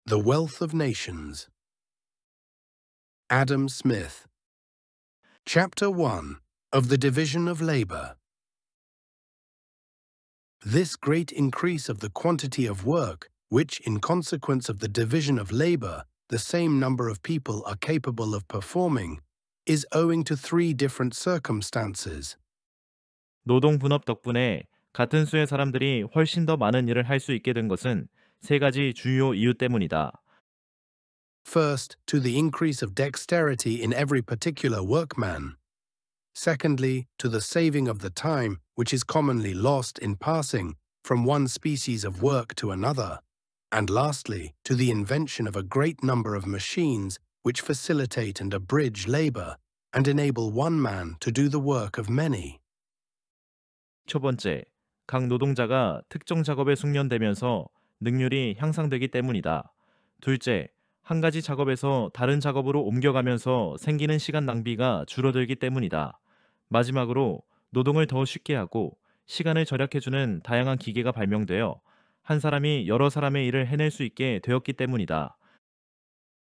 The Wealth of Nations. Adam Smith. Chapter 1 of the Division of Labor. This great increase of the quantity of work, which, in consequence of the division of labor, the same number of people are capable of performing, is owing to three different circumstances. 노동 분업 덕분에 같은 수의 사람들이 훨씬 더 많은 일을 할 수 있게 된 것은 세 가지 주요 이유 때문이다. First, to the increase of dexterity in every particular workman. Secondly, to the saving of the time which is commonly lost in passing from one species of work to another. And lastly, to the invention of a great number of machines which facilitate and abridge labor and enable one man to do the work of many. 첫 번째, 각 노동자가 특정 작업에 숙련되면서 능률이 향상되기 때문이다. 둘째, 한 가지 작업에서 다른 작업으로 옮겨가면서 생기는 시간 낭비가 줄어들기 때문이다. 마지막으로 노동을 더 쉽게 하고 시간을 절약해주는 다양한 기계가 발명되어 한 사람이 여러 사람의 일을 해낼 수 있게 되었기 때문이다.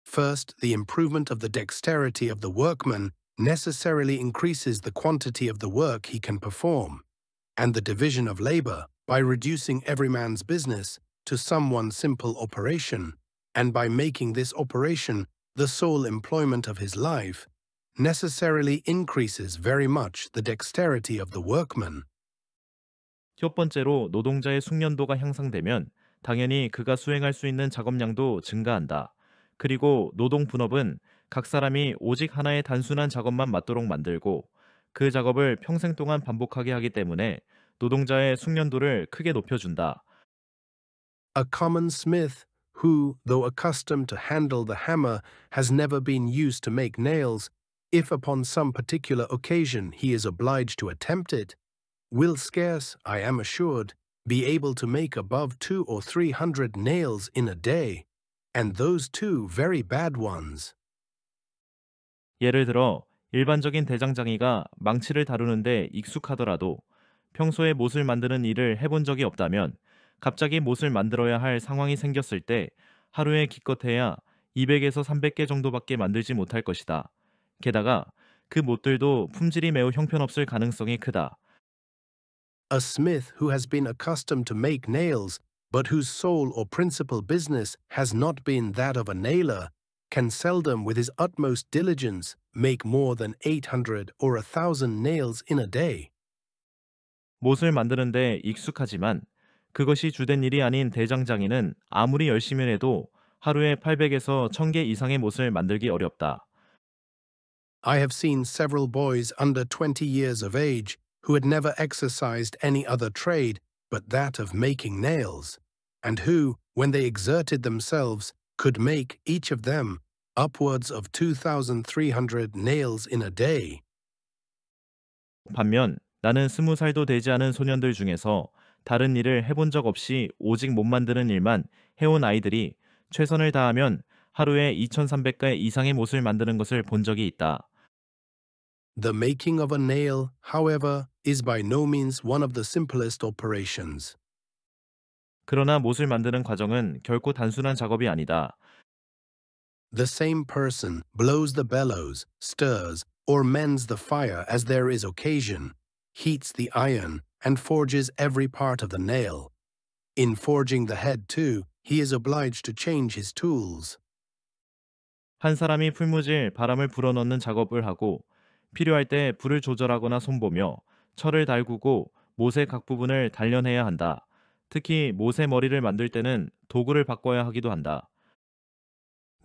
First, the improvement of the dexterity of the workman necessarily increases the quantity of the work he can perform, and the division of labor, by reducing every man's business to some one simple operation, and by making this operation the sole employment of his life, necessarily increases very much the dexterity of the workman. 첫 번째로 노동자의 숙련도가 향상되면 당연히 그가 수행할 수 있는 작업량도 증가한다. 그리고 노동 분업은 각 사람이 오직 하나의 단순한 작업만 맡도록 만들고 그 작업을 평생 동안 반복하게 하기 때문에 노동자의 숙련도를 크게 높여준다. A common smith who, though accustomed to handle the hammer, has never been used to make nails, if upon some particular occasion he is obliged to attempt it, will scarce, I am assured, be able to make above 200 or 300 nails in a day, and those too very bad ones. 예를 들어 일반적인 대장장이가 망치를 다루는데 익숙하더라도 평소에 못을 만드는 일을 해본 적이 없다면 갑자기 못을 만들어야 할 상황이 생겼을 때 하루에 기껏해야 200에서 300개 정도밖에 만들지 못할 것이다. 게다가 그 못들도 품질이 매우 형편없을 가능성이 크다. A smith who has been accustomed to make nails, but whose sole or principal business has not been that of a nailer, can seldom with his utmost diligence make more than 800 or 1,000 nails in a day. 못을 만드는데 익숙하지만 그것이 주된 일이 아닌 대장장이는 아무리 열심히 해도 하루에 800에서 1000개 이상의 못을 만들기 어렵다. I have seen several boys under 20 years of age who had never exercised any other trade but that of making nails, and who, when they exerted themselves, could make, each of them, upwards of 2,300 nails in a day. 반면 나는 20살도 되지 않은 소년들 중에서 다른 일을 해본 적 없이 오직 못 만드는 일만 해온 아이들이 최선을 다하면 하루에 2300개 이상의 못을 만드는 것을 본 적이 있다. The making of a nail, however, is by no means one of the simplest operations. 그러나 못을 만드는 과정은 결코 단순한 작업이 아니다. The same person blows the bellows, stirs, or mends the fire as there is occasion, heats the iron, and forges every part of the nail. In forging the head, too, he is obliged to change his tools. 한 사람이 풀무질 바람을 불어넣는 작업을 하고 필요할 때 불을 조절하거나 손보며 철을 달구고 못의 각 부분을 단련해야 한다. 특히 못의 머리를 만들 때는 도구를 바꿔야 하기도 한다.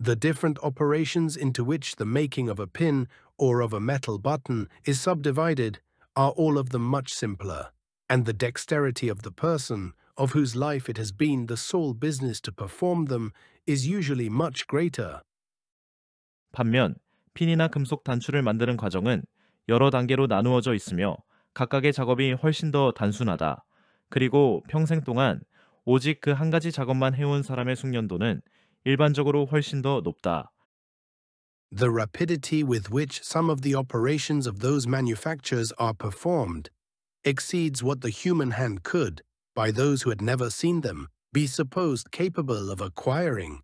The different operations into which the making of a pin or of a metal button is subdivided are all of them much simpler, and the dexterity of the person, of whose life it has been the sole business to perform them, is usually much greater. 반면 핀이나 금속 단추를 만드는 과정은 여러 단계로 나누어져 있으며 각각의 작업이 훨씬 더 단순하다. 그리고 평생 동안 오직 그 한 가지 작업만 해온 사람의 숙련도는 일반적으로 훨씬 더 높다. The rapidity with which some of the operations of those manufactures are performed exceeds what the human hand could, by those who had never seen them, be supposed capable of acquiring.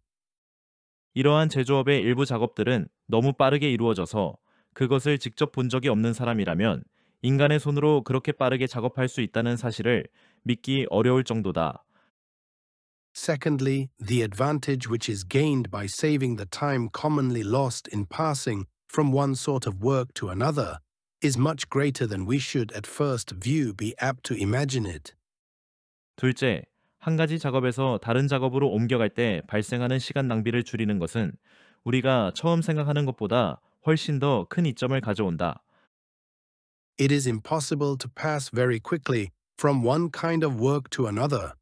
이러한 제조업의 일부 작업들은 너무 빠르게 이루어져서 그것을 직접 본 적이 없는 사람이라면 인간의 손으로 그렇게 빠르게 작업할 수 있다는 사실을 믿기 어려울 정도다. Secondly, the advantage which is gained by saving the time commonly lost in passing from one sort of work to another is much greater than we should at first view be apt to imagine it. 둘째, 한 가지 작업에서 다른 작업으로 옮겨갈 때 발생하는 시간 낭비를 줄이는 것은 우리가 처음 생각하는 것보다 훨씬 더 큰 이점을 가져온다. It is impossible to pass very quickly from one kind of work to another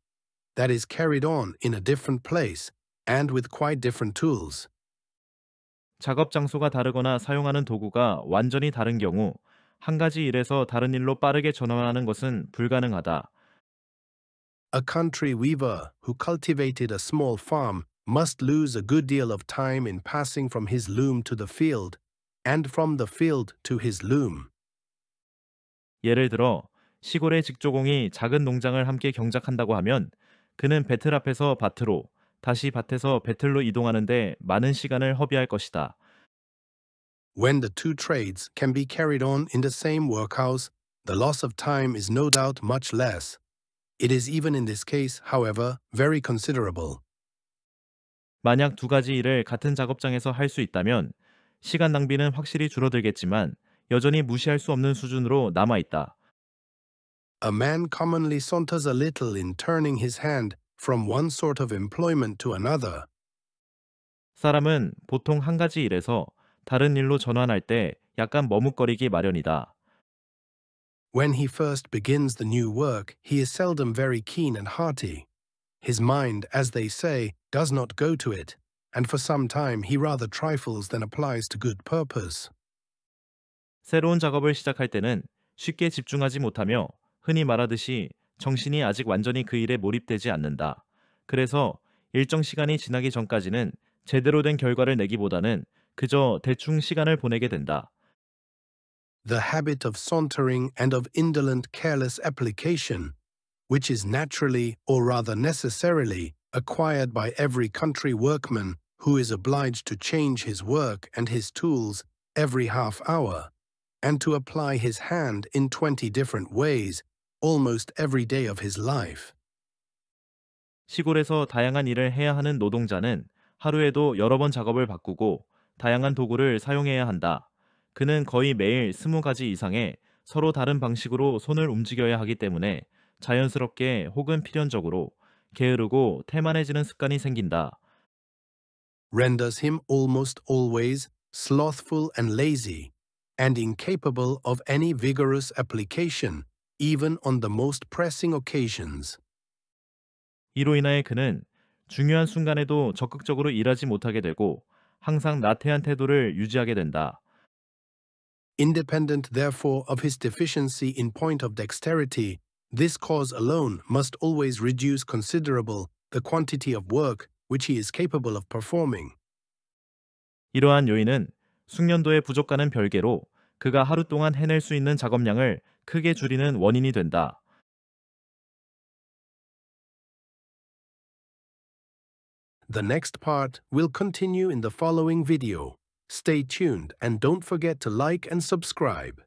that is carried on in a different place and with quite different tools. 작업 장소가 다르거나 사용하는 도구가 완전히 다른 경우 한 가지 일에서 다른 일로 빠르게 전환하는 것은 불가능하다. A country weaver who cultivated a small farm must lose a good deal of time in passing from his loom to the field and from the field to his loom. 예를 들어 시골의 직조공이 작은 농장을 함께 경작한다고 하면 그는 배틀 앞에서 밭으로 다시 밭에서 배틀로 이동하는데 많은 시간을 허비할 것이다. When the two trades can be carried on in the same workhouse, the loss of time is no doubt much less. It is even in this case, however, very considerable. 만약 두 가지 일을 같은 작업장에서 할 수 있다면 시간 낭비는 확실히 줄어들겠지만 여전히 무시할 수 없는 수준으로 남아 있다. A man commonly saunters a little in turning his hand from one sort of employment to another. 사람은 보통 한 가지 일에서 다른 일로 전환할 때 약간 머뭇거리기 마련이다. When he first begins the new work, he is seldom very keen and hearty. His mind, as they say, does not go to it, and for some time he rather trifles than applies to good purpose. 새로운 작업을 시작할 때는 쉽게 집중하지 못하며 흔히 말하듯이 정신이 아직 완전히 그 일에 몰입되지 않는다. 그래서 일정 시간이 지나기 전까지는 제대로 된 결과를 내기보다는 그저 대충 시간을 보내게 된다. The habit of sauntering and of indolent, careless application, which is naturally, or rather necessarily, acquired by every country workman who is obliged to change his work and his tools every half hour, and to apply his hand in 20 different ways almost every day of his life. 시골에서 다양한 일을 해야 하는 노동자는 하루에도 여러 번 작업을 바꾸고 다양한 도구를 사용해야 한다. 그는 거의 매일 20가지 이상의 서로 다른 방식으로 손을 움직여야 하기 때문에 자연스럽게 혹은 필연적으로 게으르고 태만해지는 습관이 생긴다. Renders him almost always slothful and lazy, and incapable of any vigorous application, even on the most pressing occasions. 이로 인하여 그는 중요한 순간에도 적극적으로 일하지 못하게 되고 항상 나태한 태도를 유지하게 된다. Independent, therefore, of his deficiency in point of dexterity, this cause alone must always reduce considerable the quantity of work which he is capable of performing. 이러한 요인은 숙련도의 부족과는 별개로 그가 하루 동안 해낼 수 있는 작업량을 크게 줄이는 원인이 된다. The next part will continue in the following video. Stay tuned and don't forget to like and subscribe.